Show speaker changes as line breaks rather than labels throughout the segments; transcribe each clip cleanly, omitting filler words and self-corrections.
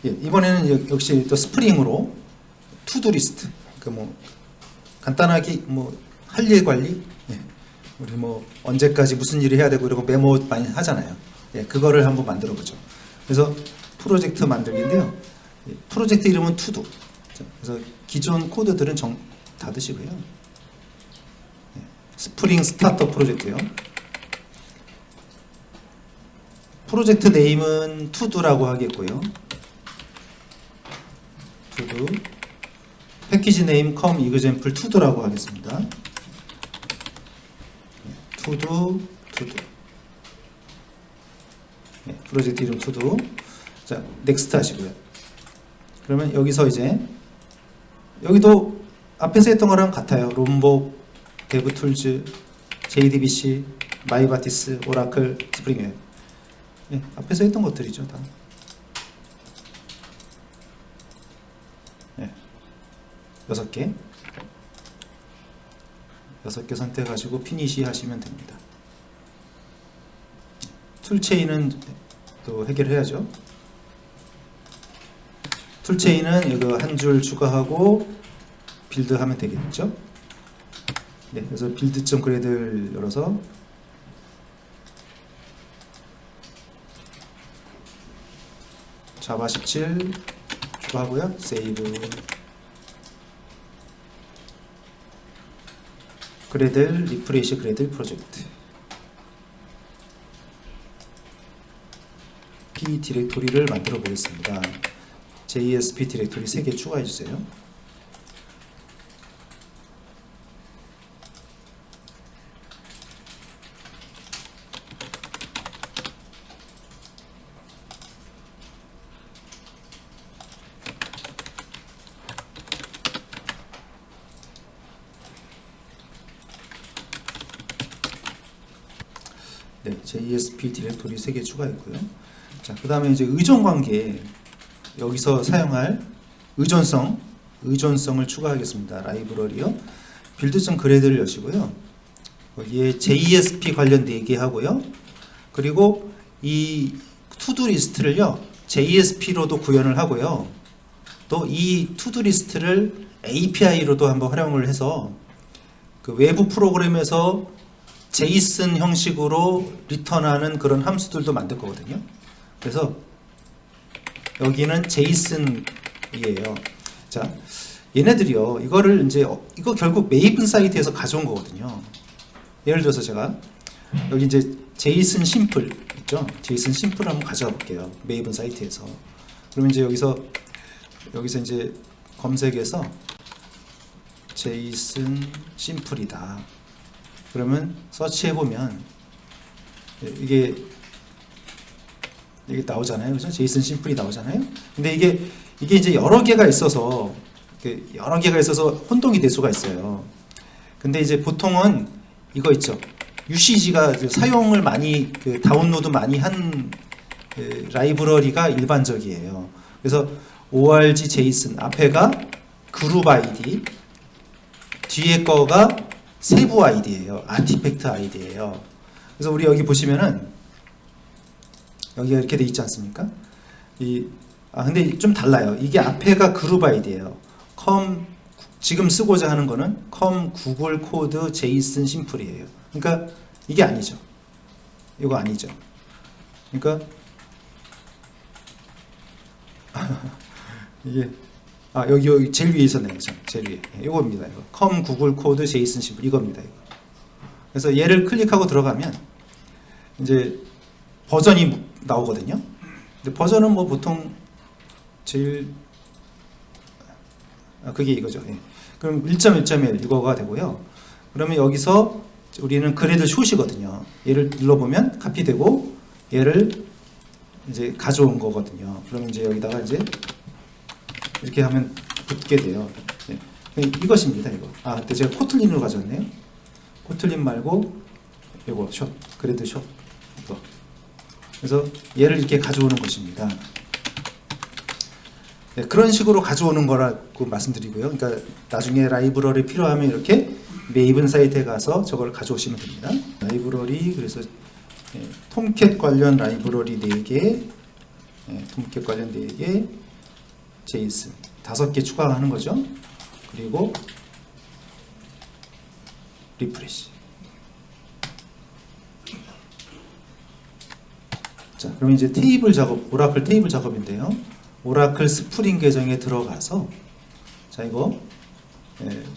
예, 이번에는 역시 또 스프링으로 투두 리스트, 그러니까 뭐 간단하게 뭐 할 일 관리, 예, 우리 뭐 언제까지 무슨 일을 해야 되고 이러고 메모 많이 하잖아요. 예, 그거를 한번 만들어 보죠. 그래서 프로젝트 만들기인데요. 예, 프로젝트 이름은 투두. 그래서 기존 코드들은 닫으시고요. 예, 스프링 스타터 프로젝트요. 프로젝트 네임은 투두라고 하겠고요. 투두. 패키지 네임 컴 이그젬플 투두라고 하겠습니다. 투두. 네, 프로젝트 이름 투두. 자, 넥스트 하시고요. 그러면 여기서 이제 여기도 앞에서 했던 거랑 같아요. 롬복, 데브툴즈, JDBC, 마이바티스, 오라클, 스프링웨어. 네, 앞에서 했던 것들이죠, 다. 네, 6개. 6개 선택하시고 피니시 하시면 됩니다. 툴체인은 또 해결해야죠. 툴체인은 이거 한 줄 추가하고 빌드하면 되겠죠. 네, 그래서 빌드.그레드를 열어서 자바 17 추가하고요. 세이브. 그레들 리프레시 그레들 프로젝트. P 디렉토리를 만들어 보겠습니다. JSP 디렉토리 3개 추가해 주세요. 네, JSP 디렉토리 3개 추가했고요. 자, 그 다음에 이제 의존 관계, 여기서 사용할 의존성을 추가하겠습니다. 라이브러리요. 빌드.그레드를 여시고요. 여기에 JSP 관련 4개 하고요. 그리고 이 투두 리스트를요, JSP로도 구현을 하고요. 또 이 투두 리스트를 API로도 한번 활용을 해서 그 외부 프로그램에서 제이슨 형식으로 리턴하는 그런 함수들도 만들 거거든요. 그래서 여기는 제이슨이에요. 자, 얘네들이요. 이거를 이제 이거 결국 메이븐 사이트에서 가져온 거거든요. 예를 들어서 제가 여기 이제 제이슨 심플 있죠? 제이슨 심플을 한번 가져가 볼게요. 메이븐 사이트에서. 그러면 이제 여기서 이제 검색해서 제이슨 심플이다. 그러면 서치해 보면 이게 나오잖아요. 그죠? 제이슨 심플이 나오잖아요. 근데 이게 이제 여러 개가 있어서 혼동이 될 수가 있어요. 근데 이제 보통은 이거 있죠. UCG가 사용을 많이 다운로드 많이 한 라이브러리가 일반적이에요. 그래서 org 제이슨 앞에가 그룹 아이디, 뒤에 거가 세부 아이디예요. 아티팩트 아이디예요. 그래서 우리 여기 보시면은 여기가 이렇게 돼 있지 않습니까? 근데 좀 달라요. 이게 앞에가 그룹 아이디예요. 지금 쓰고자 하는 거는 구글 코드 제이슨 심플이에요. 그러니까 이게 아니죠. 이거 아니죠. 그러니까 이게 여기 제일 위에 있었네요. 제일 위에. 이겁니다. 이거. 구글 코드 제이슨 심플 이겁니다. 이거. 그래서 얘를 클릭하고 들어가면 이제 버전이 나오거든요. 근데 버전은 뭐 보통 제일 그게 이거죠. 예. 그럼 1.1.1 이거가 되고요. 그러면 여기서 우리는 그레드 숏이거든요. 얘를 눌러보면 카피되고 얘를 이제 가져온 거거든요. 그러면 이제 여기다가 이제 이렇게 하면 붙게 돼요. 네. 이것입니다. 이거. 근데 제가 코틀린으로 가져왔네요. 코틀린 말고 이거 숏, 그레드 숏. 이거. 그래서 얘를 이렇게 가져오는 것입니다. 네, 그런 식으로 가져오는 거라고 말씀드리고요. 그러니까 나중에 라이브러리 필요하면 이렇게 메이븐 사이트에 가서 저걸 가져오시면 됩니다. 라이브러리, 그래서 톰캣 관련 라이브러리 4개, 톰캣 관련 4개, JS 5개 추가하는 거죠. 그리고 리프레시. 자, 그럼 이제 테이블 작업, 오라클 테이블 작업인데요. 오라클 스프링 계정에 들어가서, 자, 이거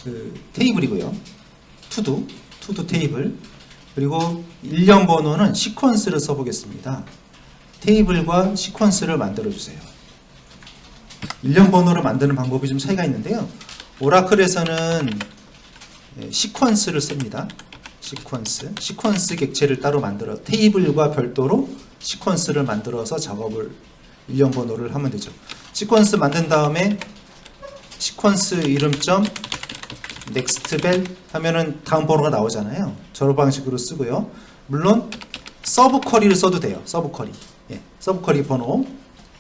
그 테이블이고요. 투두 테이블. 그리고 일련 번호는 시퀀스를 써보겠습니다. 테이블과 시퀀스를 만들어 주세요. 일련 번호를 만드는 방법이 좀 차이가 있는데요. 오라클에서는 시퀀스를 씁니다. 시퀀스 객체를 따로 만들어 테이블과 별도로 시퀀스를 만들어서 작업을 일련 번호를 하면 되죠. 시퀀스 만든 다음에 시퀀스 이름점 넥스트벨 하면은 다음 번호가 나오잖아요. 저런 방식으로 쓰고요. 물론 서브 쿼리를 써도 돼요. 서브 쿼리. 예, 서브 쿼리 번호.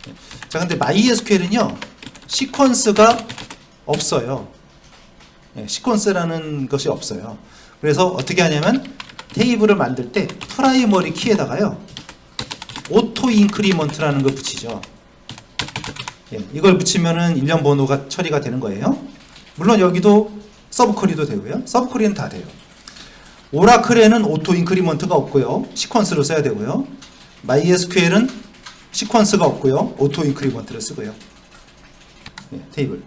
예. 자, 근데 MySQL은요. 시퀀스가 없어요. 예, 시퀀스라는 것이 없어요. 그래서 어떻게 하냐면 테이블을 만들 때 프라이머리 키에다가요. 오토 인크리먼트라는 걸 붙이죠. 예, 이걸 붙이면은 일련 번호가 처리가 되는 거예요. 물론 여기도 서브 쿼리도 되고요. 서브 쿼리는 다 돼요. 오라클에는 오토 인크리먼트가 없고요. 시퀀스로 써야 되고요. MySQL은 시퀀스가 없고요. 오토 인크리먼트를 쓰고요. 예, 테이블.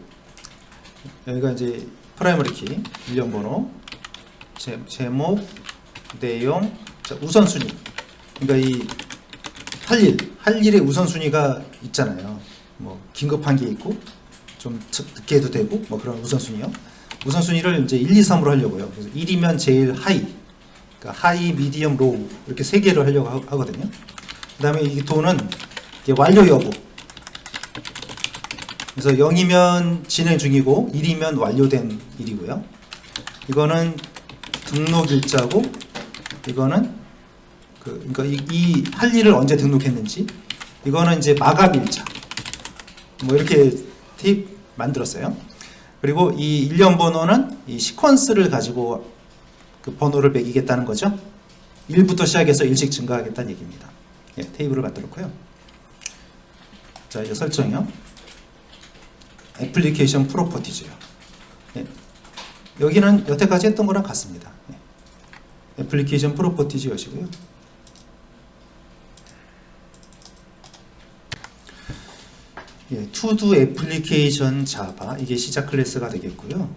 여기가 이제 프라이머리 키, 일련 번호, 제목, 내용, 자, 우선순위. 그러니까 이 할 일의 우선순위가 있잖아요. 뭐 긴급한 게 있고 좀 늦게 해도 되고 뭐 그런 우선순위요. 우선순위를 이제 1, 2, 3으로 하려고요. 그래서 1이면 제일 하이, 그러니까 하이, 미디엄, 로우 이렇게 3개를 하려고 하거든요. 그 다음에 이 도는 완료 여부. 그래서 0이면 진행 중이고 1이면 완료된 일이고요. 이거는 등록 일자고 이거는 그러니까 이 할 일을 언제 등록했는지, 이거는 이제 마감 일자. 뭐 이렇게 테이프 만들었어요. 그리고 이 일련 번호는 이 시퀀스를 가지고 그 번호를 매기겠다는 거죠. 1부터 시작해서 1씩 증가하겠다는 얘기입니다. 예, 테이블을 만들었고요. 자, 이제 설정이요. 애플리케이션 프로퍼티즈요. 예, 여기는 여태까지 했던 거랑 같습니다. 예, 애플리케이션 프로퍼티즈 여시고요. 예, 투두 애플리케이션 자바, 이게 시작 클래스가 되겠고요.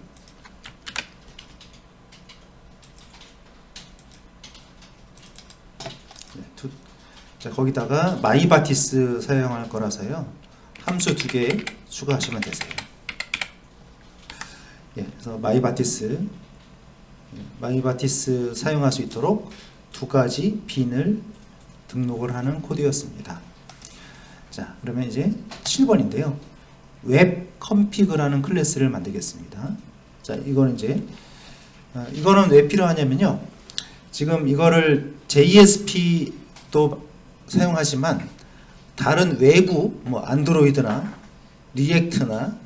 예, 자, 거기다가 마이바티스 사용할 거라서요. 함수 2개 추가하시면 되세요. 예, 그래서 마이바티스 사용할 수 있도록 2가지 빈을 등록을 하는 코드였습니다. 자, 그러면 이제 7번인데요. 웹 컴피그라는 클래스를 만들겠습니다. 자, 이거는 이제 이거는 왜 필요하냐면요. 지금 이거를 JSP도 사용하지만 다른 외부 뭐 안드로이드나 리액트나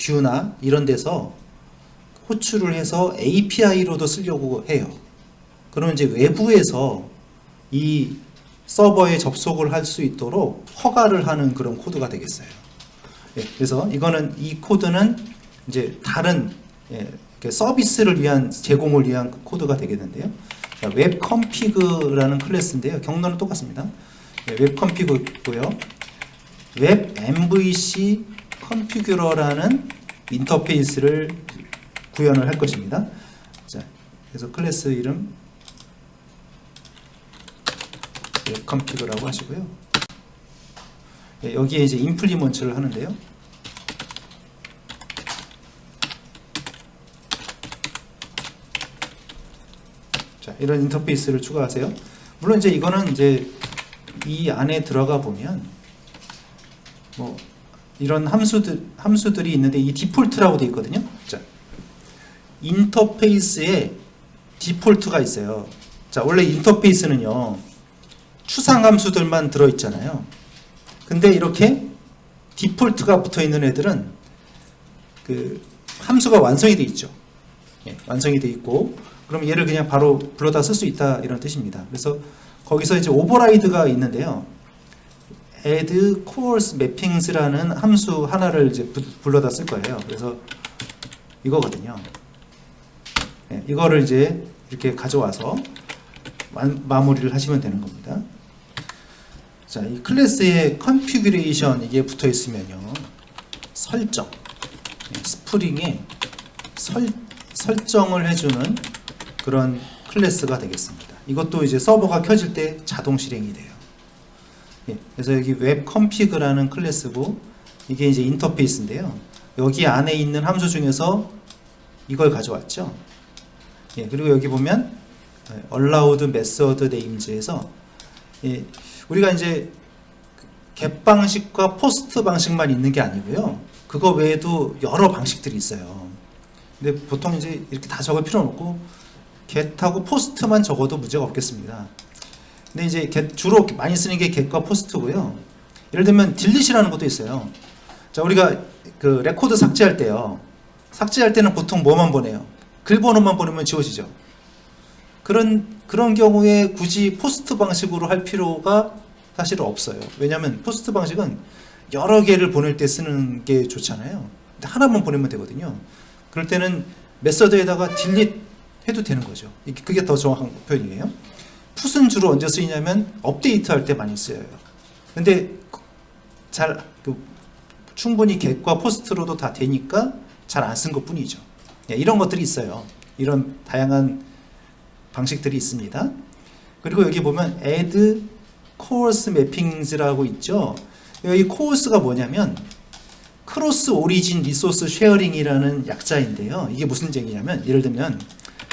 뷰나 이런 데서 호출을 해서 API로도 쓰려고 해요. 그러면 이제 외부에서 이 서버에 접속을 할 수 있도록 허가를 하는 그런 코드가 되겠어요. 예, 그래서 이 코드는 이제 다른 서비스를 위한 제공을 위한 코드가 되겠는데요. 자, 웹 컴피그라는 클래스인데요. 경로는 똑같습니다. 예, 웹 컴피그고요. 웹 MVC 컨피규러라는 인터페이스를 구현을 할 것입니다. 자, 그래서 클래스 이름 웹 컴피그라고 하시고요. 예, 여기에 이제 임플리먼트를 하는데요. 자, 이런 인터페이스를 추가하세요. 물론 이제 이거는 이제 이 안에 들어가 보면 뭐 이런 함수들이 있는데 이 디폴트라고 되어 있거든요. 자, 인터페이스에 디폴트가 있어요. 자, 원래 인터페이스는요 추상 함수들만 들어 있잖아요. 근데 이렇게 디폴트가 붙어 있는 애들은 그 함수가 완성이 되어 있죠. 예, 완성이 되어 있고, 그럼 얘를 그냥 바로 불러다 쓸 수 있다 이런 뜻입니다. 그래서 거기서 이제 오버라이드가 있는데요. add course mappings라는 함수 하나를 이제 불러다 쓸 거예요. 그래서 이거거든요. 네, 이거를 이제 이렇게 가져와서 마무리를 하시면 되는 겁니다. 자, 이 클래스의 configuration 이게 붙어 있으면요, 설정, 스프링에 설정을 해주는 그런 클래스가 되겠습니다. 이것도 이제 서버가 켜질 때 자동 실행이 돼요. 예, 그래서 여기 웹config라는 클래스고, 이게 이제 인터페이스인데요. 여기 안에 있는 함수 중에서 이걸 가져왔죠. 예, 그리고 여기 보면 allowed method names에서, 예, 우리가 이제 get 방식과 post 방식만 있는 게 아니고요, 그거 외에도 여러 방식들이 있어요. 근데 보통 이제 이렇게 다 적을 필요는 없고 get하고 post만 적어도 문제가 없겠습니다. 근데 이제 주로 많이 쓰는 게 get과 post고요. 예를 들면 delete라는 것도 있어요. 자, 우리가 그 레코드 삭제할 때요, 삭제할 때는 보통 뭐만 보내요? 글 번호만 보내면 지워지죠. 그런 경우에 굳이 포스트 방식으로 할 필요가 사실은 없어요. 왜냐하면 포스트 방식은 여러 개를 보낼 때 쓰는 게 좋잖아요. 근데 하나만 보내면 되거든요. 그럴 때는 메서드에다가 딜릿 해도 되는 거죠. 그게 더 정확한 표현이에요. 풋은 주로 언제 쓰이냐면 업데이트 할 때 많이 쓰여요. 근데 충분히 get과 post로도 다 되니까 잘 안 쓴 것 뿐이죠. 이런 것들이 있어요. 이런 다양한 방식들이 있습니다. 그리고 여기 보면 add course mappings라고 있죠. 여기 course가 뭐냐면 크로스 오리진 리소스 쉐어링이라는 약자인데요. 이게 무슨 얘기냐면, 예를 들면,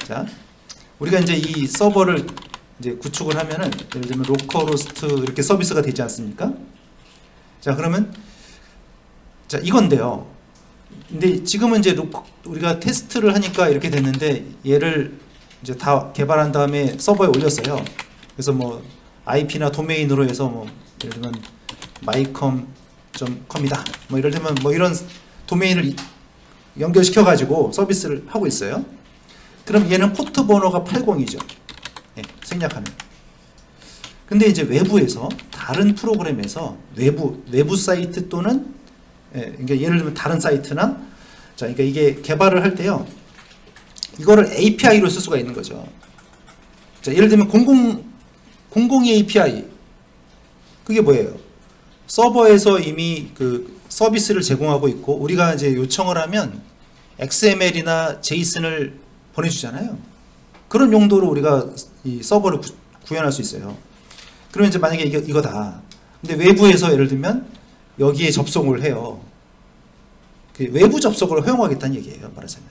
자, 우리가 이제 이 서버를 이제 구축을 하면은, 예를 들면 로컬호스트 이렇게 서비스가 되지 않습니까? 자, 그러면 자, 이건데요. 근데 지금은 이제 우리가 테스트를 하니까 이렇게 됐는데, 얘를 이제 다 개발한 다음에 서버에 올렸어요. 그래서 뭐 IP나 도메인으로 해서 뭐 예를 들면 mycom.com이다. 뭐 예를 들면 뭐 이런 도메인을 연결시켜 가지고 서비스를 하고 있어요. 그럼 얘는 포트 번호가 80이죠. 네, 생략하는. 근데 이제 외부에서 다른 프로그램에서 외부 사이트 또는, 그러니까 예를 들면 다른 사이트나, 자, 그러니까 이게 개발을 할 때요, 이거를 API로 쓸 수가 있는 거죠. 자, 예를 들면 002 API, 그게 뭐예요? 서버에서 이미 그 서비스를 제공하고 있고, 우리가 이제 요청을 하면 XML이나 JSON을 보내주잖아요. 그런 용도로 우리가 이 서버를 구현할 수 있어요. 그러면 이제 만약에 이거다. 근데 외부에서 예를 들면 여기에 접속을 해요. 그 외부 접속을 허용하겠다는 얘기예요, 말하자면.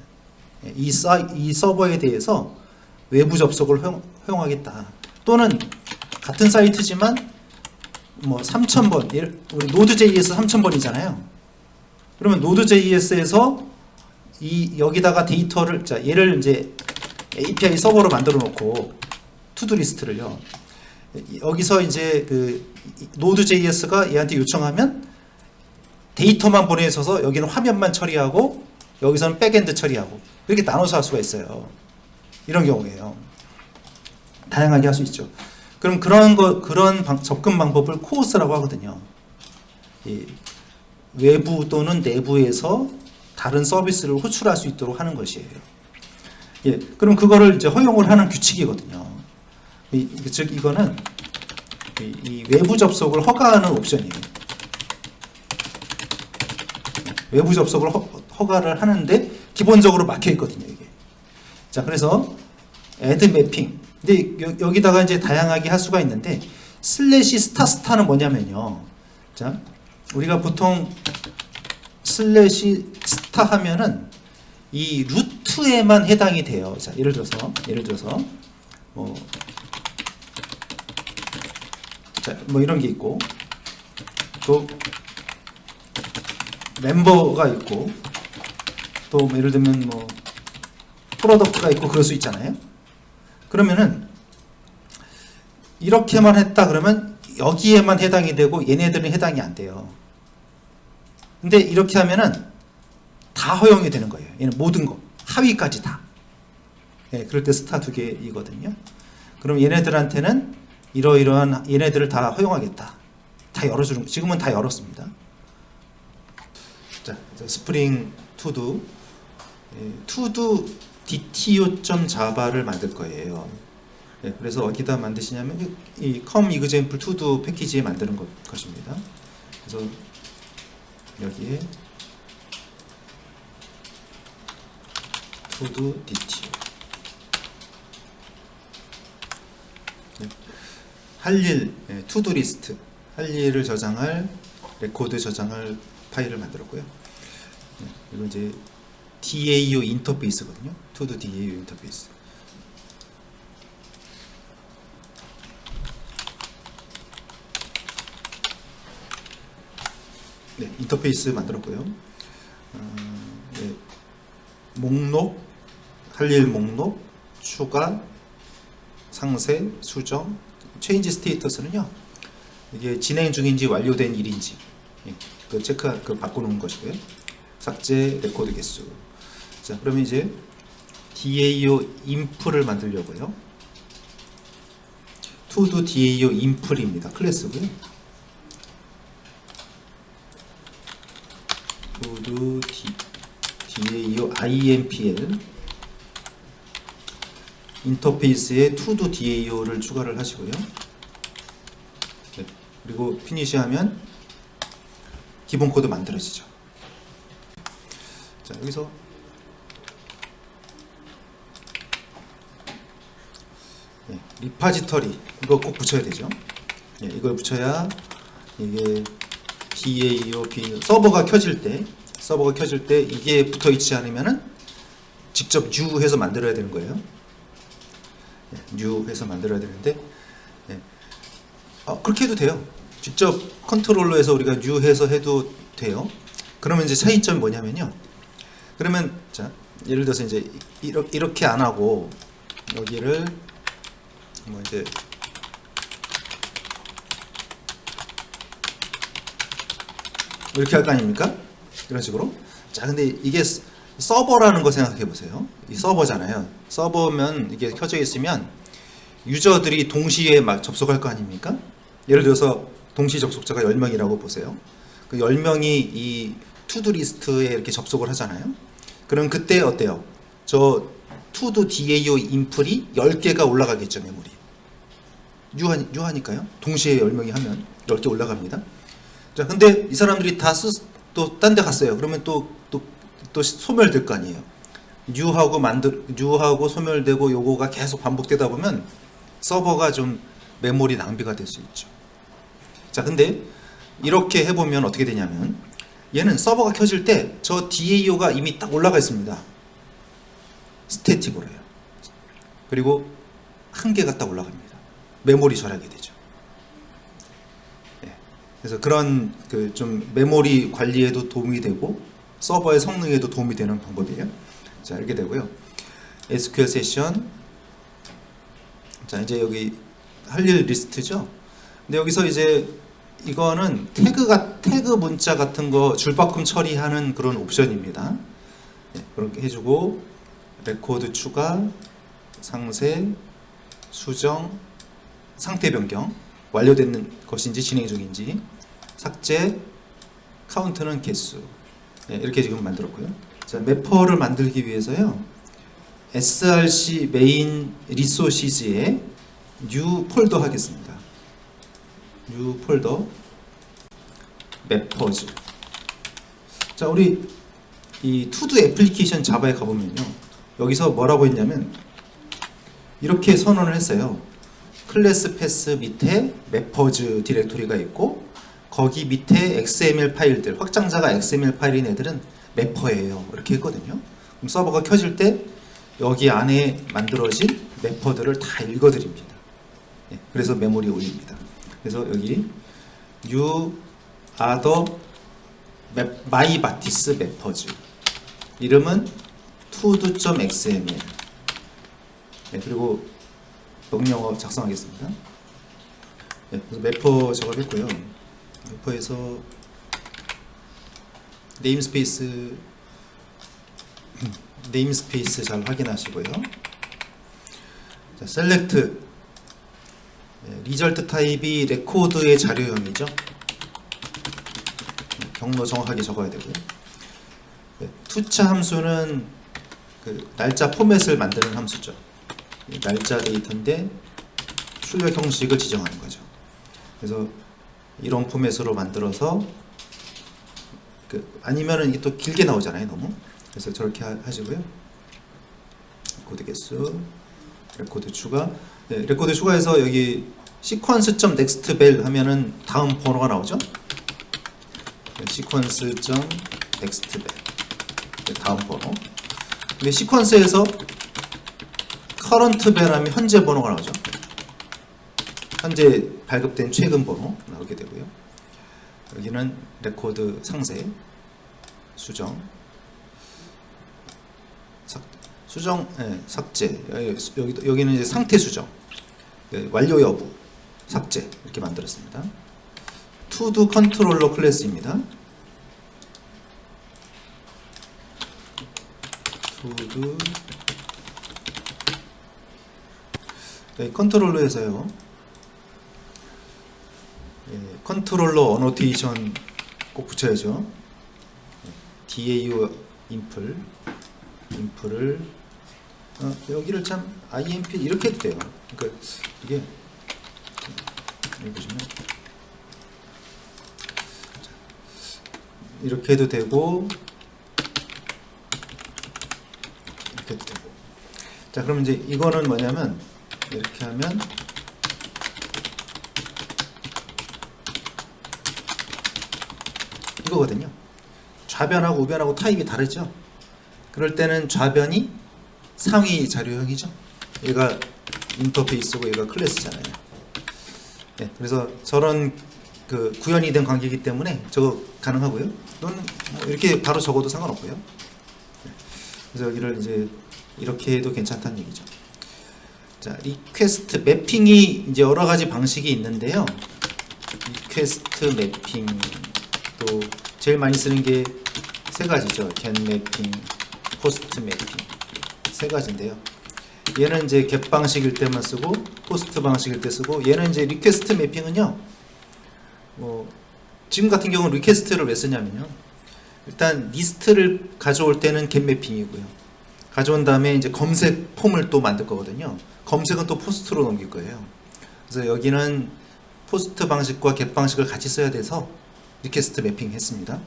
이 서버에 대해서 외부 접속을 허용하겠다. 또는 같은 사이트지만 뭐 3000번, 우리 Node.js 3000번이잖아요. 그러면 Node.js에서 여기다가 데이터를, 자, 얘를 이제 API 서버로 만들어 놓고 투두 리스트를요, 여기서 이제 그 Node.js가 얘한테 요청하면 데이터만 보내줘서 여기는 화면만 처리하고 여기서는 백엔드 처리하고, 이렇게 나눠서 할 수가 있어요. 이런 경우에요. 다양하게 할 수 있죠. 그럼 그런 접근 방법을 코어스라고 하거든요. 외부 또는 내부에서 다른 서비스를 호출할 수 있도록 하는 것이에요. 예, 그럼 그거를 이제 허용을 하는 규칙이거든요. 즉 이거는 이 외부 접속을 허가하는 옵션이에요. 외부 접속을 허가를 하는데 기본적으로 막혀 있거든요, 이게. 자, 그래서 add mapping. 근데 여기다가 이제 다양하게 할 수가 있는데, 슬래시 스타는 뭐냐면요. 자, 우리가 보통 슬래시 스타 하면은 이 루트에만 해당이 돼요. 자, 예를 들어서 뭐, 자, 뭐 이런 게 있고, 또 멤버가 있고, 또 뭐 예를 들면 뭐 프로덕트가 있고 그럴 수 있잖아요. 그러면은 이렇게만 했다 그러면 여기에만 해당이 되고 얘네들은 해당이 안 돼요. 근데 이렇게 하면은 다 허용이 되는 거예요. 얘는 모든 거, 하위까지 다. 예, 그럴 때 스타 2개이거든요. 그럼 얘네들한테는 이러이러한 얘네들을 다 허용하겠다. 다 열어주는, 지금은 다 열었습니다. 자, 스프링 투두, 투두 dto.java를 만들 거예요. 그래서 어디다 만드시냐면 이 com-example 투두 패키지에 만드는 것입니다. 그래서 여기에 투두 dto 할 일, 투두 리스트, 할 일을 저장할, 레코드 저장할 파일을 만들었고요. 이거 이제 DAO 인터페이스거든요. 투두 DAO 인터페이스. 네, 인터페이스 만들었고요. 네, 목록, 할 일 목록, 추가, 상세, 수정, 체인지 스테이터스는요. 이게 진행 중인지 완료된 일인지 그 체크, 그 바꾸는 것이고요. 삭제, 레코드 개수. 자, 그러면 이제 DAO 인프를 만들려고요. 투두 DAO 인프입니다. 클래스고요. 투두 DAO INPL 인터페이스에 투두 DAO를 추가를 하시고요. 네, 그리고 피니시 하면 기본 코드 만들어지죠. 자, 여기서 네, 리파지터리 이거 꼭 붙여야 되죠. 네, 이걸 붙여야 이게 DAO 서버가 켜질 때 이게 붙어 있지 않으면은 직접 new 해서 만들어야 되는 거예요. new 해서 만들어야 되는데 그렇게 해도 돼요. 직접 컨트롤러 해서 우리가 new 해서 해도 돼요. 그러면 이제 차이점이 뭐냐면요. 그러면 자, 예를 들어서 이제 이렇게 안 하고 여기를 뭐 이제 이렇게 할 거 아닙니까? 이런 식으로. 자, 근데 이게 서버라는 거 생각해 보세요. 이 서버잖아요. 서버면 이게 켜져 있으면 유저들이 동시에 막 접속할 거 아닙니까? 예를 들어서 동시 접속자가 10명이라고 보세요. 그 10명이 이 투두 리스트에 이렇게 접속을 하잖아요. 그럼 그때 어때요? 저 투두 DAO 인풀이 10개가 올라가겠죠, 메모리. 뉴하니까요. 동시에 10명이 하면 10개 올라갑니다. 자, 근데 이 사람들이 다 또 딴 데 갔어요. 그러면 또 소멸될 거 아니에요. 뉴하고 소멸되고 요거가 계속 반복되다 보면 서버가 좀 메모리 낭비가 될 수 있죠. 자, 근데 이렇게 해보면 어떻게 되냐면 얘는 서버가 켜질 때 저 DAO가 이미 딱 올라가 있습니다. 스태틱으로요. 그리고 한 개가 딱 올라갑니다. 메모리 절약이 되죠. 그래서 그런 그 좀 메모리 관리에도 도움이 되고 서버의 성능에도 도움이 되는 방법이에요. 자, 이렇게 되고요. SQL 세션. 자, 이제 여기 할 일 리스트죠. 근데 여기서 이제 이거는 태그 문자 같은 거 줄바꿈 처리하는 그런 옵션입니다. 네, 그렇게 해주고 레코드 추가, 상세, 수정, 상태 변경, 완료된 것인지 진행 중인지, 삭제, 카운트는 개수. 네, 이렇게 지금 만들었고요. 자, 매퍼를 만들기 위해서요. src 메인 리소시즈에 new 폴더 하겠습니다. new 폴더 매퍼즈. 자, 우리 이 투두 애플리케이션 자바에 가보면요. 여기서 뭐라고 했냐면 이렇게 선언을 했어요. 클래스 패스 밑에 매퍼즈 디렉토리가 있고 거기 밑에 XML 파일들, 확장자가 XML 파일인 애들은 매퍼예요. 이렇게 했거든요. 그럼 서버가 켜질 때 여기 안에 만들어진 매퍼들을 다 읽어드립니다. 예, 그래서 메모리에 올립니다. 그래서 여기 you are the my batis 매퍼즈, 이름은 todo.xml. 예, 그리고 명령어 작성하겠습니다. 네, 그래서 매퍼 작업했고요. 매퍼에서 네임스페이스 잘 확인하시고요. 자, 셀렉트 리절트 타입이 레코드의 자료형이죠. 경로 정확하게 적어야 되고요. 네, 투차 함수는 그 날짜 포맷을 만드는 함수죠. 날짜 데이터인데 출력 형식을 지정하는 거죠. 그래서 이런 포맷으로 만들어서 아니면은 이게 또 길게 나오잖아요, 너무. 그래서 저렇게 하시고요. 레코드 개수, 레코드 추가. 네, 레코드 추가해서 여기 sequence.nextval 하면은 다음 번호가 나오죠. 네, sequence.nextval 네, 다음 번호. 근데 시퀀스에서 current val 하면 현재 번호가 나오죠. 현재 발급된 최근 번호 나오게 되고요. 여기는 레코드 상세, 수정, 수정, 삭제. 여기는 이제 상태 수정, 완료 여부, 삭제 이렇게 만들었습니다. to-do 컨트롤러 클래스입니다. to-do 컨트롤러에서요. 컨트롤러 어노테이션 꼭 붙여야죠. DAU 인플을 여기를 참 IMP 이렇게 해도 돼요. 그러니까 이게 여기 보시면 이렇게 해도 되고 이렇게 해도 되고. 자, 그럼 이제 이거는 뭐냐면 이렇게 하면 이거거든요. 좌변하고 우변하고 타입이 다르죠. 그럴 때는 좌변이 상위 자료형이죠. 얘가 인터페이스고 얘가 클래스잖아요. 네, 그래서 저런 그 구현이 된 관계이기 때문에 저거 가능하고요. 이건 뭐 이렇게 바로 적어도 상관없고요. 네, 그래서 여기를 이제 이렇게 해도 괜찮다는 얘기죠. 자, 리퀘스트 매핑이 이제 여러 가지 방식이 있는데요. 리퀘스트 매핑 또 제일 많이 쓰는 게 세 가지죠. get 매핑, 포스트 매핑 세 가지인데요. 얘는 이제 get 방식일 때만 쓰고 포스트 방식일 때 쓰고, 얘는 이제 리퀘스트 매핑은요. 지금 같은 경우는 리퀘스트를 왜 쓰냐면요. 일단 리스트를 가져올 때는 get 매핑이고요. 가져온 다음에 이제 검색 폼을 또 만들 거거든요. 검색은 또 포스트로 넘길 거예요. 그래서 여기는 포스트 방식과 get 방식을 같이 써야 돼서 리퀘스트 매핑 했습니다.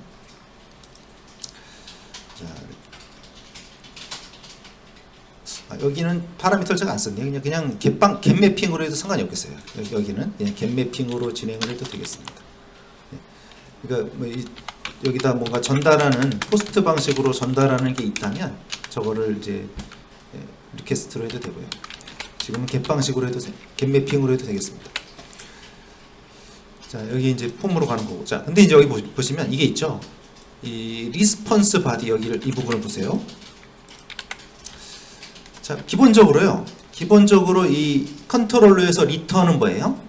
자, 여기는 파라미터를 제가 안 썼네요. 그냥 get 매핑으로 해도 상관이 없겠어요. 여기는 그냥 get 매핑으로 진행을 해도 되겠습니다. 그러니까 뭐 여기다 뭔가 전달하는 포스트 방식으로 전달하는 게 있다면 저거를 이제 리퀘스트로 해도 되고요. 지금은 get 방식으로 해도 get 매핑으로 해도 되겠습니다. 자, 여기 이제 폼으로 가는 거고. 자, 근데 이제 여기 보시면 이게 있죠. 이 리스폰스 바디 이 부분을 보세요. 자, 기본적으로 이 컨트롤러에서 리턴은 뭐예요?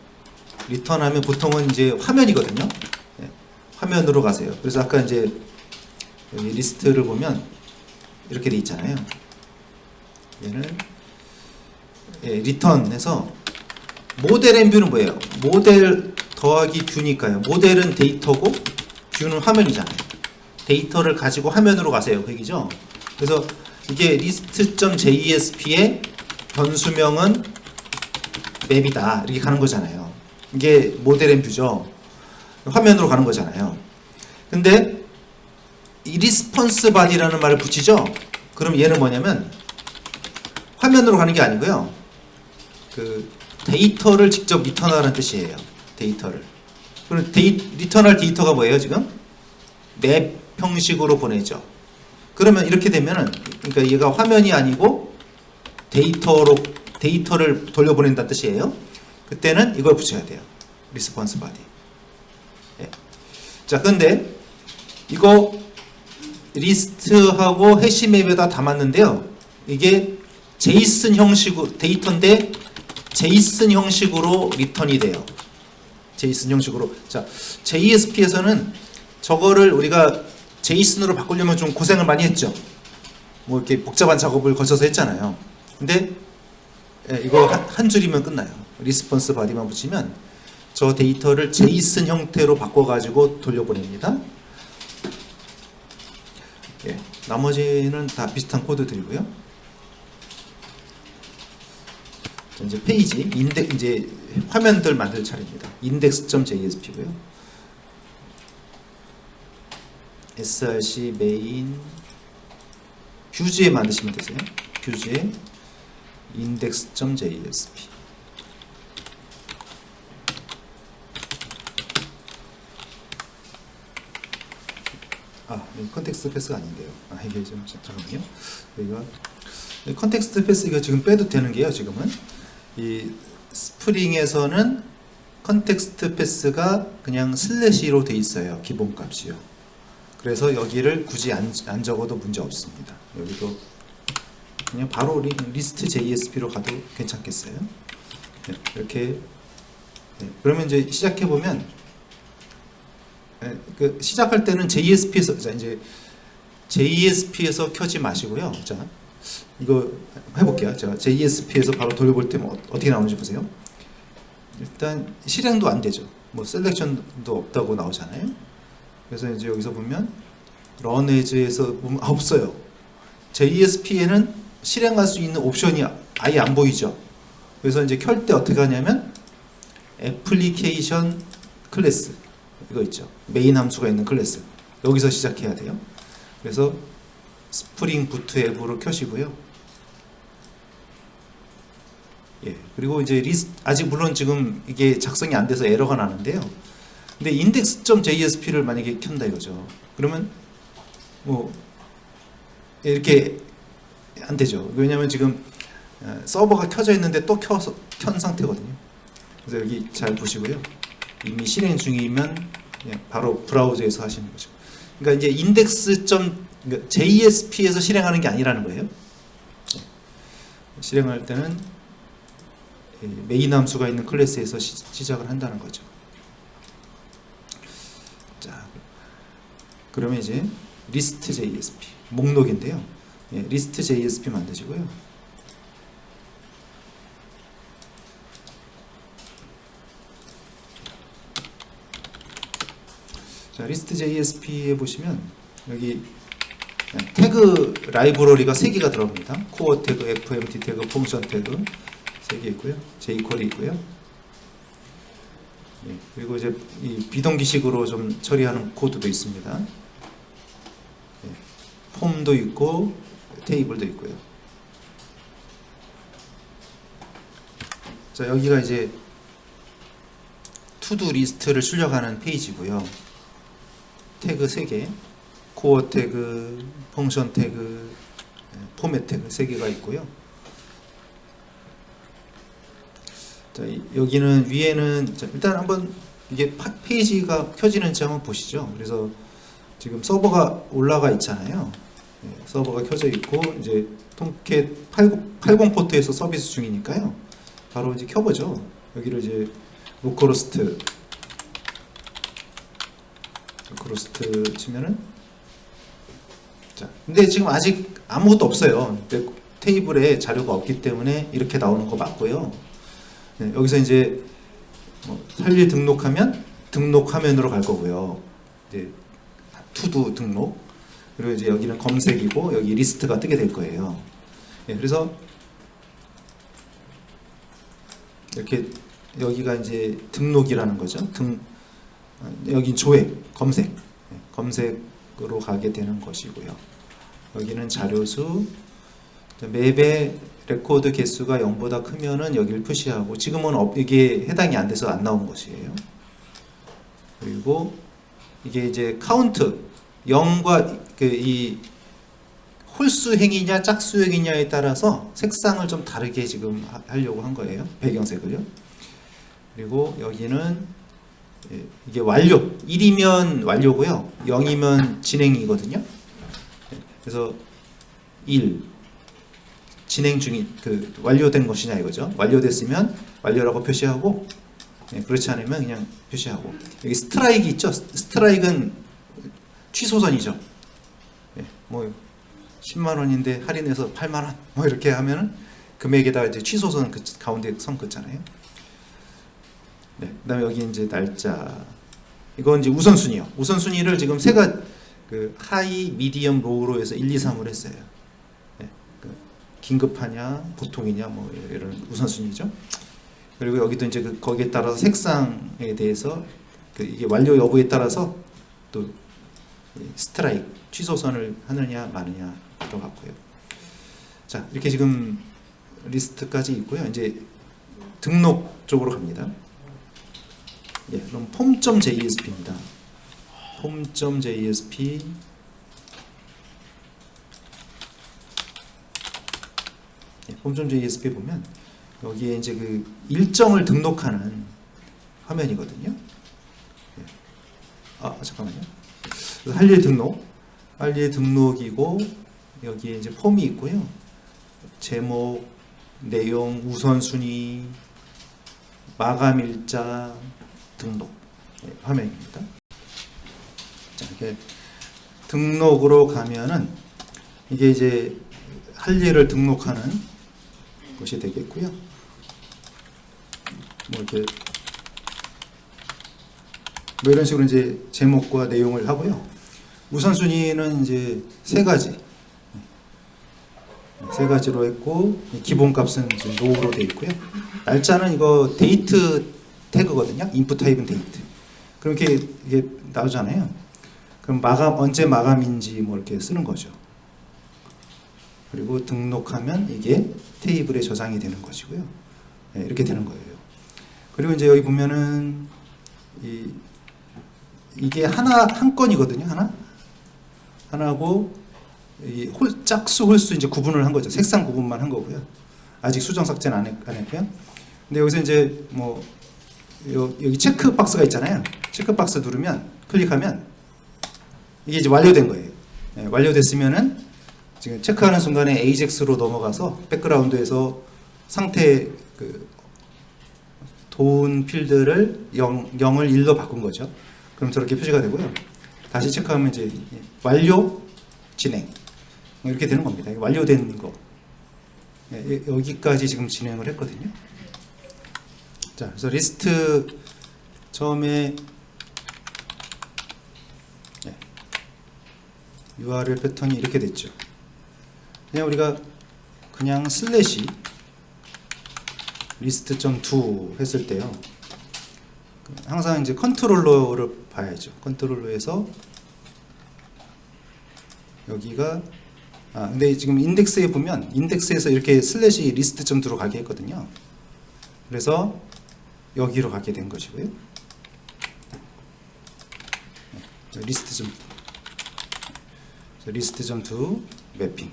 리턴하면 보통은 이제 화면이거든요. 네, 화면으로 가세요. 그래서 아까 이제 여기 리스트를 보면 이렇게 돼 있잖아요. 얘는 리턴해서 모델 앤 뷰는 뭐예요? 모델 더하기 뷰니까요. 모델은 데이터고 뷰는 화면이잖아요. 데이터를 가지고 화면으로 가세요. 그 얘기죠. 그래서 이게 list.jsp의 변수명은 맵이다 이렇게 가는 거잖아요. 이게 모델 앤 뷰죠. 화면으로 가는 거잖아요. 근데 이 리스폰스 바디라는 말을 붙이죠. 그럼 얘는 뭐냐면 화면으로 가는 게 아니고요. 그 데이터를 직접 리턴하라는 뜻이에요. 데이터를. 그럼 리턴할 데이터가 뭐예요, 지금? 맵 형식으로 보내죠. 그러면 이렇게 되면은, 그러니까 얘가 화면이 아니고 데이터를 돌려보낸다는 뜻이에요. 그때는 이걸 붙여야 돼요. 리스폰스 바디. 예. 자, 근데 이거 리스트하고 해시맵에다 담았는데요. 이게 제이슨 형식으로 데이터인데 제이슨 형식으로 리턴이 돼요. 제이슨 형식으로. 자, JSP에서는 저거를 우리가 제이슨으로 바꾸려면 좀 고생을 많이 했죠. 뭐 이렇게 복잡한 작업을 거쳐서 했잖아요. 근데 이거 한 줄이면 끝나요. 리스폰스 바디만 붙이면 저 데이터를 제이슨 형태로 바꿔가지고 돌려보냅니다. 예, 나머지는 다 비슷한 코드들이고요. 이제 페이지 이제 화면들 만들 차례입니다. index.jsp고요. src 메인 뷰즈에 만드시면 되세요. 뷰즈에 index.jsp. 컨텍스트 패스가 아닌데요. 이게 좀 잠깐만요. 여기가 컨텍스트 패스 이거 지금 빼도 되는 게요. 지금은 이 스프링에서는 컨텍스트 패스가 그냥 슬래시로 돼 있어요. 기본 값이요. 그래서 여기를 굳이 안 적어도 문제 없습니다. 여기도 그냥 바로 리스트 JSP로 가도 괜찮겠어요. 네, 이렇게. 네, 그러면 이제 시작해 보면 그 시작할 때는 JSP에서 이제 JSP에서 켜지 마시고요. 자, 이거 해볼게요. 제가 JSP에서 바로 돌려볼 때 어떻게 나오는지 보세요. 일단 실행도 안 되죠. 뭐 셀렉션도 없다고 나오잖아요. 그래서 이제 여기서 보면 run as에서 보면 없어요. JSP에는 실행할 수 있는 옵션이 아예 안 보이죠. 그래서 이제 켤 때 어떻게 하냐면 애플리케이션 클래스 이거 있죠. 메인 함수가 있는 클래스 여기서 시작해야 돼요. 그래서 스프링 부트 앱으로 켜시고요. 예, 그리고 이제 아직 물론 지금 이게 작성이 안 돼서 에러가 나는데요. 근데 index.jsp를 만약에 켠다 이거죠. 그러면 뭐 이렇게 안 되죠. 왜냐면 지금 서버가 켜져 있는데 또 켠 상태거든요. 그래서 여기 잘 보시고요. 이미 실행 중이면 그냥 바로 브라우저에서 하시는 거죠. 그러니까 이제 index.jsp에서 실행하는 게 아니라는 거예요. 실행할 때는 메인 함수가 있는 클래스에서 시작을 한다는 거죠. 자, 그러면 이제 list.jsp 목록인데요. 예, list.jsp 만드시고요. 자, list.jsp에 보시면 여기 태그 라이브러리가 3개가 들어갑니다. 코어 태그, fmt 태그, 펑션 태그 3개 있고요. jQuery 있고요. 네, 그리고 이제 이 비동기식으로 좀 처리하는 코드도 있습니다. 네, 폼도 있고 테이블도 있고요. 자, 여기가 이제 투두 리스트를 출력하는 페이지고요. 태그 3개, 코어 태그, 펑션 태그, 포맷 태그 3개가 있고요. 자, 여기는 위에는 자, 일단 한번 이게 페이지가 켜지는지 한번 보시죠. 그래서 지금 서버가 올라가 있잖아요. 네, 서버가 켜져 있고 이제 톰캣 80 포트에서 서비스 중이니까요. 바로 이제 켜보죠. 여기를 이제 로컬호스트 치면은 자, 근데 지금 아직 아무것도 없어요. 테이블에 자료가 없기 때문에 이렇게 나오는 거 맞고요. 네, 여기서 이제 파일 등록하면 등록 화면으로 갈 거고요. 이제 투두 등록 그리고 이제 여기는 검색이고 여기 리스트가 뜨게 될 거예요. 네, 그래서 이렇게 여기가 이제 등록이라는 거죠. 여기 조회 검색 네, 검색으로 가게 되는 것이고요. 여기는 자료수 맵의 레코드 개수가 0보다 크면은 여기를 표시하고 지금은 이게 해당이 안 돼서 안 나온 것이에요. 그리고 이게 이제 카운트 0과 이 홀수 행이냐 짝수 행이냐에 따라서 색상을 좀 다르게 지금 하려고 한 거예요. 배경색을요. 그리고 여기는 이게 완료 1이면 완료고요. 0이면 진행이거든요. 그래서 1 진행 중인 완료된 것이냐 이거죠. 완료됐으면 완료라고 표시하고 그렇지 않으면 그냥 표시하고 여기 스트라이크 있죠. 스트라이크는 취소선이죠. 뭐 10만 원인데 할인해서 8만 원 뭐 이렇게 하면은 금액에다가 이제 취소선 가운데 선 긋잖아요. 네, 그다음에 여기 이제 날짜 이건 이제 우선순위요. 우선순위를 지금 그 하이, 미디엄, 로우로 해서 1, 2, 3을 했어요. 예, 그 긴급하냐, 보통이냐, 뭐 이런 우선순위죠. 그리고 여기도 이제 거기에 따라서 색상에 대해서 이게 완료 여부에 따라서 또 스트라이크, 취소선을 하느냐 마느냐 들어갔고요. 자, 이렇게 지금 리스트까지 있고요. 이제 등록 쪽으로 갑니다. 예, 그럼 폼.jsp입니다. 폼.jsp 예, 폼.jsp 보면 여기에 이제 그 일정을 등록하는 화면이거든요. 예. 아, 잠깐만요. 할 일 등록이고 여기에 이제 폼이 있고요. 제목, 내용, 우선순위, 마감일자, 등록 예, 화면입니다. 자, 이렇게 등록으로 가면은 이게 이제 할 일을 등록하는 것이 되겠고요. 뭐 이렇게 뭐 이런 식으로 이제 제목과 내용을 하고요. 우선순위는 이제 세 가지로 했고 기본값은 지금 로우로 되어 있고요. 날짜는 이거 데이트 태그거든요. 인풋 타입은 데이트. 그럼 이게 나오잖아요. 그럼 언제 마감인지 뭐 이렇게 쓰는 거죠. 그리고 등록하면 이게 테이블에 저장이 되는 것이고요. 네, 이렇게 되는 거예요. 그리고 이제 여기 보면은 이게 한 건이거든요. 하나고 이 짝수 홀수 이제 구분을 한 거죠. 색상 구분만 한 거고요. 아직 수정 삭제는 안 했고요. 근데 여기서 이제 뭐 여기 체크 박스가 있잖아요. 체크 박스 누르면 클릭하면 이게 이제 완료된 거예요. 네, 완료됐으면은 지금 체크하는 순간에 AJAX로 넘어가서 백그라운드에서 상태 돈 필드를 0을 1로 바꾼 거죠. 그럼 저렇게 표시가 되고요. 다시 체크하면 이제 완료, 진행 이렇게 되는 겁니다. 완료된 거. 여기까지 지금 진행을 했거든요. 자, 그래서 리스트 처음에 URL 패턴이 이렇게 됐죠. 그냥 우리가 그냥 슬래시 리스트.to 했을 때요. 항상 이제 컨트롤러를 봐야죠. 컨트롤러에서 여기가 근데 지금 인덱스에 보면 인덱스에서 이렇게 슬래시 리스트.to로 가게 했거든요. 그래서 여기로 가게 된 것이고요. 리스트.to 매핑.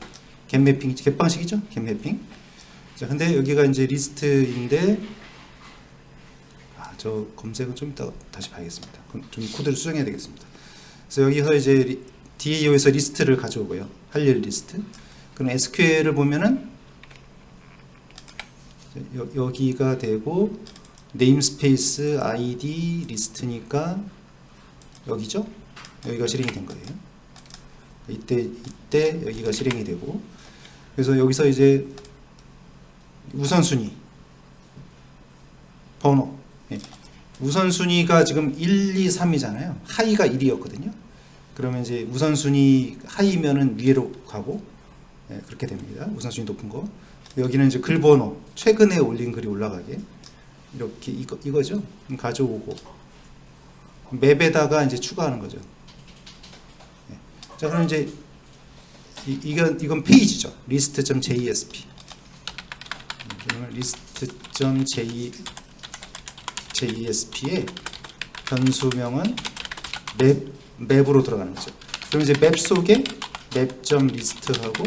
겟 매핑, 겟 방식이죠? 겟 매핑. 자, 근데 여기가 이제 리스트인데 저 검색은 좀 이따 다시 봐야겠습니다. 좀 코드를 수정해야 되겠습니다. 그래서 여기서 이제 DAO에서 리스트를 가져오고요. 할 일 리스트. 그럼 SQL을 보면은 여기가 되고 네임스페이스 ID 리스트니까 여기죠? 여기가 실행이 된 거예요. 이때 여기가 실행이 되고, 그래서 여기서 이제 우선순위 번호, 우선순위가 지금 1, 2, 3이잖아요. 하이가 1이었거든요. 그러면 이제 우선순위 하이면은 위로 가고, 그렇게 됩니다. 우선순위 높은 거. 여기는 이제 글 번호, 최근에 올린 글이 올라가게 이렇게 이거죠. 가져오고 맵에다가 이제 추가하는 거죠. 자, 그럼 이제 이건 페이지죠. list.jsp. list.jsp의 변수명은 맵으로 들어가는 거죠. 그럼 이제 맵 속에 map.list하고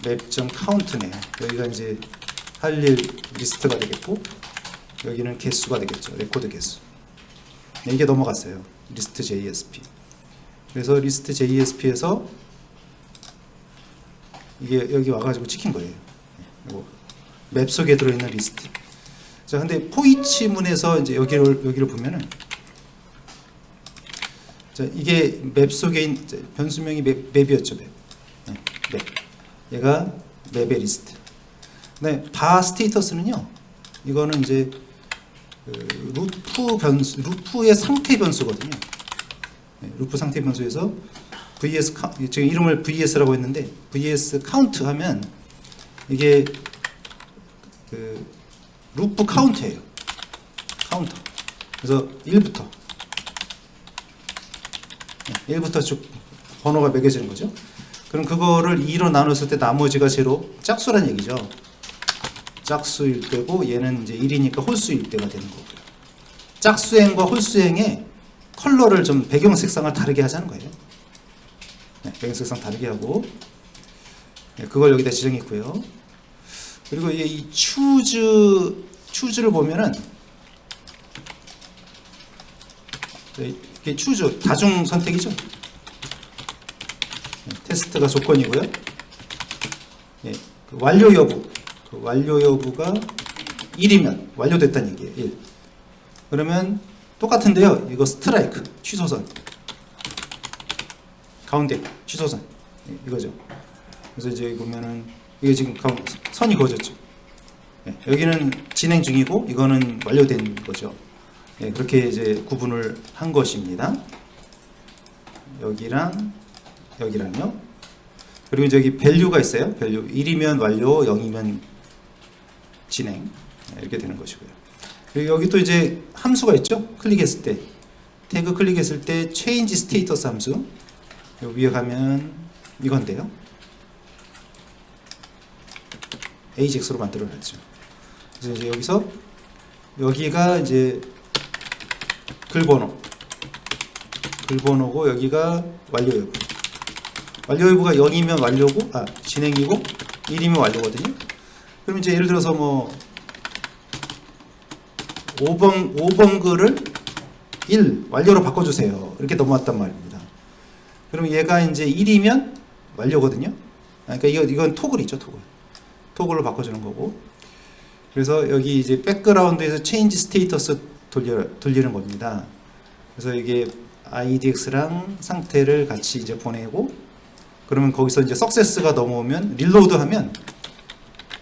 map.count네요. 여기가 이제 할 일 리스트가 되겠고, 여기는 개수가 되겠죠. 레코드 개수. 이게 넘어갔어요. list.jsp. 그래서 list.jsp에서 이게 여기 와가지고 찍힌 거예요. 맵 속에 들어있는 리스트. 자, 근데 포이치문에서 이제 여기를 보면은, 자, 이게 맵 속에 변수명이 맵이었죠. 맵. 얘가 맵의 리스트. 네, 바 스테이터스는요. 이거는 이제 루프의 상태 변수거든요. 루프 상태 변수에서 지금 이름을 VS라고 했는데 VS 카운트 하면 이게 그 루프 카운트예요. 카운터. 그래서 1부터 쭉 번호가 매겨지는 거죠. 그럼 그거를 2로 나눴을 때 나머지가 제로, 짝수란 얘기죠. 짝수일 때고 얘는 이제 1이니까 홀수일 때가 되는 거고요. 짝수행과 홀수행의 컬러를 좀 배경 색상을 다르게 하자는 거예요. 네, 배경 색상 다르게 하고 네, 그걸 여기다 지정했고요. 그리고 이 추즈를 보면은 이게 추즈 다중 선택이죠. 네, 테스트가 조건이고요. 네, 그 완료 여부, 그 완료 여부가 1이면 완료됐다는 얘기예요. 1. 그러면 똑같은데요. 이거 스트라이크 취소선 가운데 취소선 이거죠. 그래서 이제 여기 보면은 이게 지금 선이 그어졌죠. 네, 여기는 진행 중이고 이거는 완료된 거죠. 네, 그렇게 이제 구분을 한 것입니다. 여기랑 여기랑요. 그리고 이제 여기 밸류가 있어요. 밸류 1이면 완료, 0이면 진행 이렇게 되는 것이고요. 그리고 여기 또 이제 함수가 있죠. 클릭했을 때 태그 클릭했을 때 change status 함수 여기 위에 가면 이건데요. AJAX로 만들어놨죠. 그래서 이제 여기서 여기가 이제 글번호고 여기가 완료 여부. 완료 여부가 0이면 완료고 진행이고 1이면 완료거든요. 그럼 이제 예를 들어서 뭐 5번 글을 1 완료로 바꿔주세요. 이렇게 넘어왔단 말입니다. 그럼 얘가 이제 1이면 완료거든요. 그러니까 이건 토글이죠, 토글로 바꿔주는 거고. 그래서 여기 이제 백그라운드에서 change status 돌리는 겁니다. 그래서 이게 IDX랑 상태를 같이 이제 보내고, 그러면 거기서 이제 success가 넘어오면 릴로드하면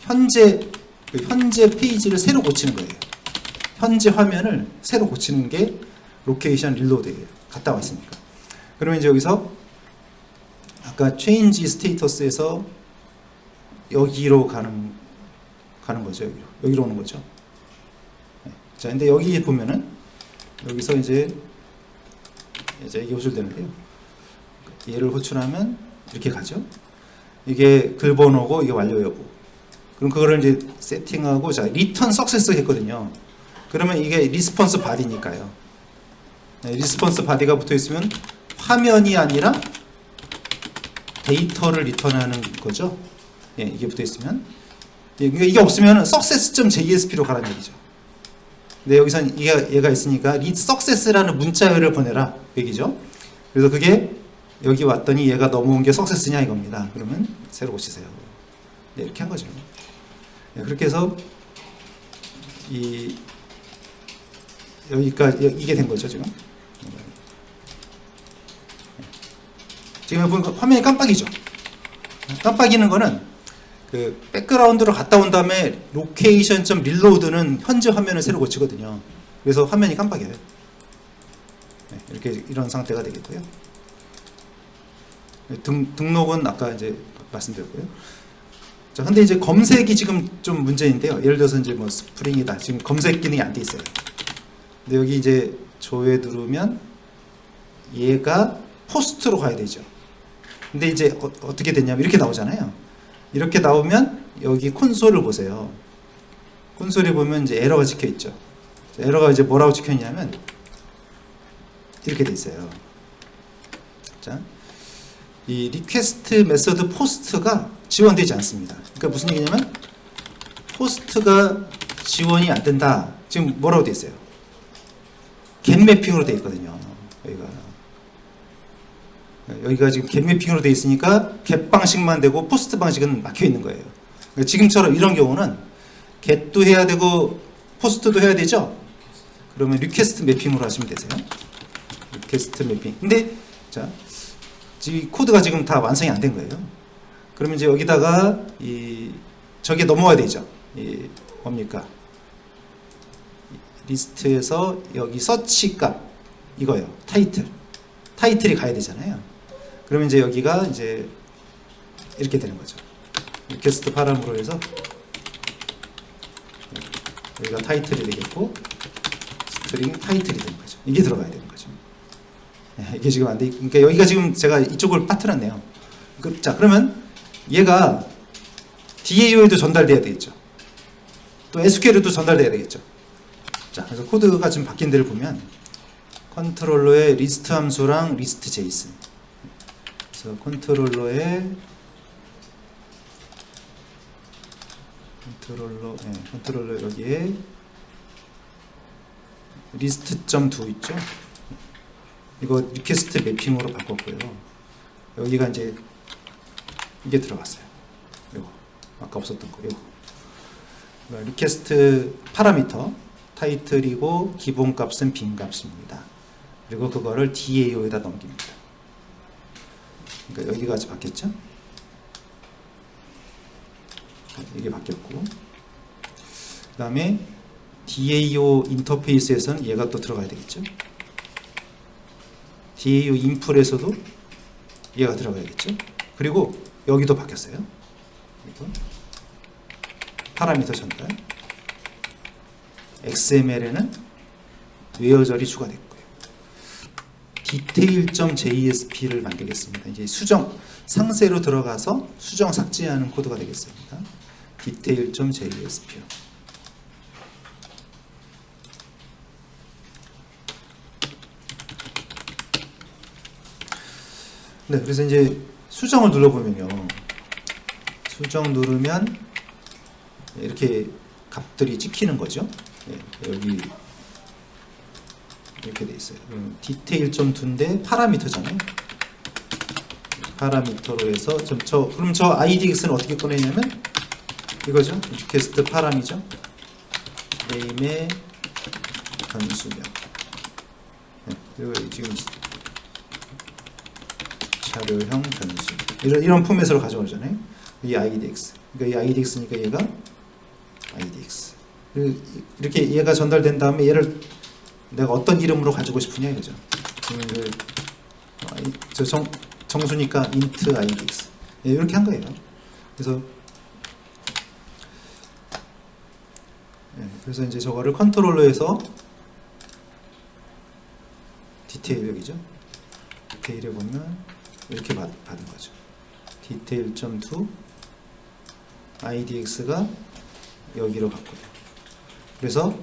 현재 페이지를 새로 고치는 거예요. 현재 화면을 새로 고치는 게 로케이션 릴로드예요. 갔다 왔으니까. 그러면 이제 여기서 아까 change status에서 여기로 가는 거죠. 여기로 오는 거죠. 네. 자, 근데 여기 보면은 여기서 이제 이게 호출되는데요. 얘를 호출하면 이렇게 가죠. 이게 글번호고 이게 완료 여부. 그럼 그거를 이제 세팅하고 자 리턴 석세스 했거든요. 그러면 이게 리스폰스 바디니까요. 네, 리스폰스 바디가 붙어 있으면 화면이 아니라 데이터를 리턴하는 거죠. 예, 이게 붙어 있으면. 예, 이게 없으면 success.jsp로 가라는 얘기죠. 근데 여기선 얘가 있으니까 success라는 문자열을 보내라 얘기죠. 그래서 그게 여기 왔더니 얘가 넘어온 게 success냐 이겁니다. 그러면 새로 고치세요. 네, 이렇게 한 거죠. 네, 그렇게 해서 여기까지 이게 된 거죠 지금. 지금 보니까 화면이 깜빡이죠. 깜빡이는 거는 그 백그라운드로 갔다 온 다음에 로케이션 릴로드는 현재 화면을 새로 고치거든요. 그래서 화면이 깜빡여요. 네, 이렇게 이런 상태가 되겠고요. 등록은 아까 이제 말씀드렸고요. 자, 근데 이제 검색이 지금 좀 문제인데요. 예를 들어서 이제 뭐 스프링이다. 지금 검색 기능이 안 돼 있어요. 근데 여기 이제 조회 누르면 얘가 포스트로 가야 되죠. 근데 이제 어떻게 됐냐면 이렇게 나오잖아요. 이렇게 나오면 여기 콘솔을 보세요. 콘솔에 보면 이제 에러가 찍혀 있죠. 에러가 이제 뭐라고 찍혀 있냐면 이렇게 돼 있어요. 자, 이 리퀘스트 메서드 포스트가 지원되지 않습니다. 그러니까 무슨 얘기냐면 포스트가 지원이 안 된다. 지금 뭐라고 돼 있어요? get 매핑으로 돼 있거든요. 여기가 지금 get 매핑으로 돼 있으니까 get 방식만 되고 포스트 방식은 막혀 있는 거예요. 그러니까 지금처럼 이런 경우는 get도 해야 되고 포스트도 해야 되죠. 그러면 리퀘스트 매핑으로 하시면 되세요. 리퀘스트 매핑. 근데 자, 이 코드가 지금 다 완성이 안 된 거예요. 그러면 이제 여기다가 저게 넘어와야 되죠. 뭡니까? 리스트에서 여기 서치 값 이거요. 타이틀이 가야 되잖아요. 그러면 이제 여기가 이제 이렇게 되는 거죠. 리퀘스트 파람으로 해서 여기가 타이틀이 되겠고 스트링 타이틀이 되는 거죠. 이게 들어가야 되는 거죠. 이게 지금 안 돼. 그러니까 여기가 지금 제가 이쪽을 빠뜨렸네요. 자, 그러면 얘가 DAO에도 전달돼야 되겠죠. 또 SQL에도 전달돼야 되겠죠. 자, 그래서 코드가 지금 바뀐 데를 보면 컨트롤러의 리스트 함수랑 리스트 제이슨. 그래서 컨트롤러 여기에 리스트.do 있죠? 이거 리퀘스트 매핑으로 바꿨고요. 여기가 이제 이게 들어갔어요. 이거 아까 없었던 거. 이거 리퀘스트 파라미터 타이틀이고 기본 값은 빈 값입니다. 그리고 그거를 DAO에다 넘깁니다. 그러니까 여기가 바뀌었죠? 이게 바뀌었고, 그 다음에 DAO 인터페이스에서는 얘가 또 들어가야 되겠죠? DAO 인풀에서도 얘가 들어가야겠죠? 그리고 여기도 바뀌었어요. 이거 파라미터 전달. XML에는 웨어절이 추가됐고요. detail.jsp를 만들겠습니다. 이제 수정 상세로 들어가서 수정 삭제하는 코드가 되겠습니다. detail.jsp. 네, 그래서 이제 수정을 눌러보면요. 수정 누르면 이렇게 값들이 찍히는 거죠. 네, 여기 이렇게 돼 있어요. detail.do인데 파라미터잖아요. 파라미터로 해서 그럼 저 idx는 어떻게 꺼내냐면 이거죠. 리퀘스트 파람이죠. 네임의 변수명. 네, 그리고 지금 자료형 변수. 이런 포맷으로 가져오잖아요. 이 idx. 그러니까 이 idx니까 얘가 idx. 이렇게 얘가 전달된 다음에 얘를 내가 어떤 이름으로 가지고 싶으냐 이거죠. 그러면 정수니까 int idx. 예, 이렇게 한 거예요. 그래서 이제 저거를 컨트롤러에서 디테일 여기죠. 디테일에 보면 이렇게 받은 거죠. detail.do idx가 여기로 갔고요. 그래서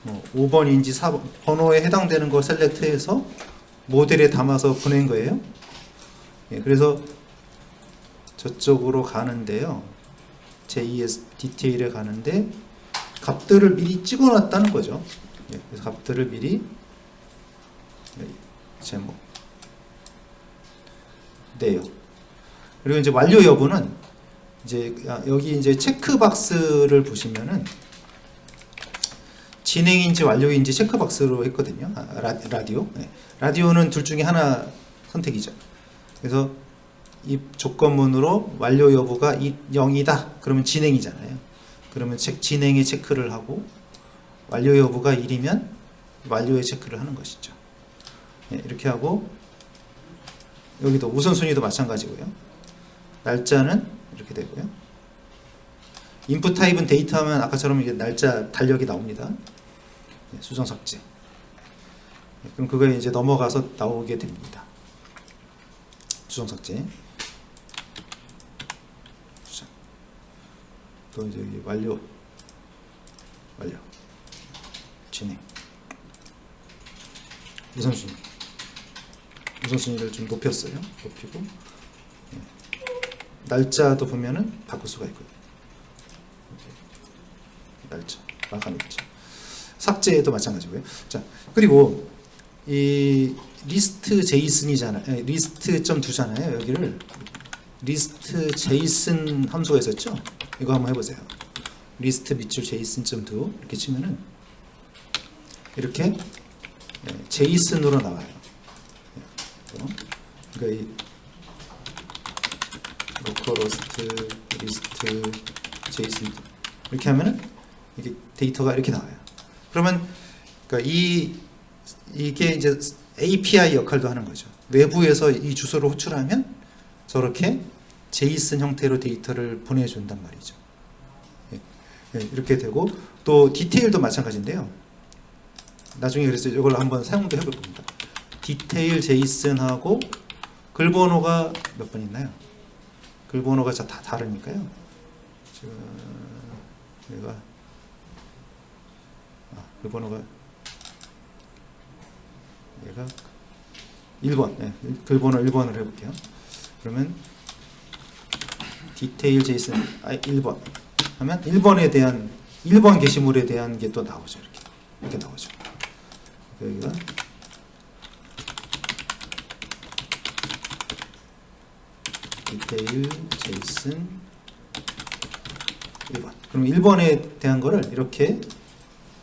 뭐 5번인지 4번 번호에 해당되는 거 셀렉트해서 모델에 담아서 보낸 거예요. 예, 그래서 저쪽으로 가는데요. JS 디테일에 가는데 값들을 미리 찍어놨다는 거죠. 예, 그래서 값들을 미리 제목 내요. 그리고 이제 완료 여부는 이제 여기 이제 체크박스를 보시면은 진행인지 완료인지 체크박스로 했거든요. 라디오. 네. 라디오는 둘 중에 하나 선택이죠. 그래서 이 조건문으로 완료 여부가 0이다. 그러면 진행이잖아요. 그러면 진행에 체크를 하고 완료 여부가 1이면 완료에 체크를 하는 것이죠. 네, 이렇게 하고 여기도 우선순위도 마찬가지고요. 날짜는 이렇게 되고요. 인풋 타입은 데이터 하면 아까처럼 이게 날짜 달력이 나옵니다. 네, 수정 삭제. 네, 그럼 그거에 이제 넘어가서 나오게 됩니다. 수정 삭제. 또 이제 여기 완료 진행 우선순위를 좀 높였어요. 높이고 네. 날짜도 보면은 바꿀 수가 있고요. 날짜 마감일자 삭제도 마찬가지고요. 자, 그리고 이 리스트 제이슨이잖아요. 리스트.do잖아요. 여기를 리스트 제이슨 함수가 있었죠. 이거 한번 해보세요. 리스트 밑줄 제이슨.do 이렇게 치면은 이렇게 제이슨으로 나와요. 그러니까 이 로컬호스트 리스트 제이슨 이렇게 하면은 이게 데이터가 이렇게 나와요. 그러면 그러니까 이게 이제 API 역할도 하는 거죠. 외부에서 이 주소를 호출하면 저렇게 제이슨 형태로 데이터를 보내준단 말이죠. 예, 예, 이렇게 되고 또 디테일도 마찬가지인데요. 나중에 그래서 이걸 한번 사용도 해볼 겁니다. 디테일 제이슨하고 글 번호가 몇 번 있나요? 글 번호가 다 다르니까요. 지금 얘가 글 번호가 얘가 1번, 네, 글 번호 1번을 해볼게요. 그러면 디테일 제이슨 1번 하면 1번에 대한 1번 게시물에 대한 게 또 나오죠. 이렇게 나오죠. 여기가 디테일 제이슨 1번. 그럼 1번에 대한 거를 이렇게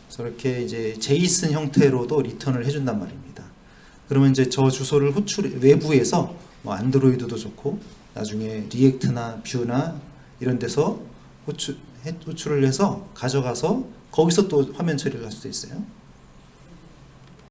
저렇게 이제 제이슨 형태로도 리턴을 해준단 말입니다. 그러면 이제 저 주소를 외부에서 뭐 안드로이드도 좋고 나중에 리액트나 뷰나 이런 데서 호출을 해서 가져가서 거기서 또 화면 처리를 할 수도 있어요.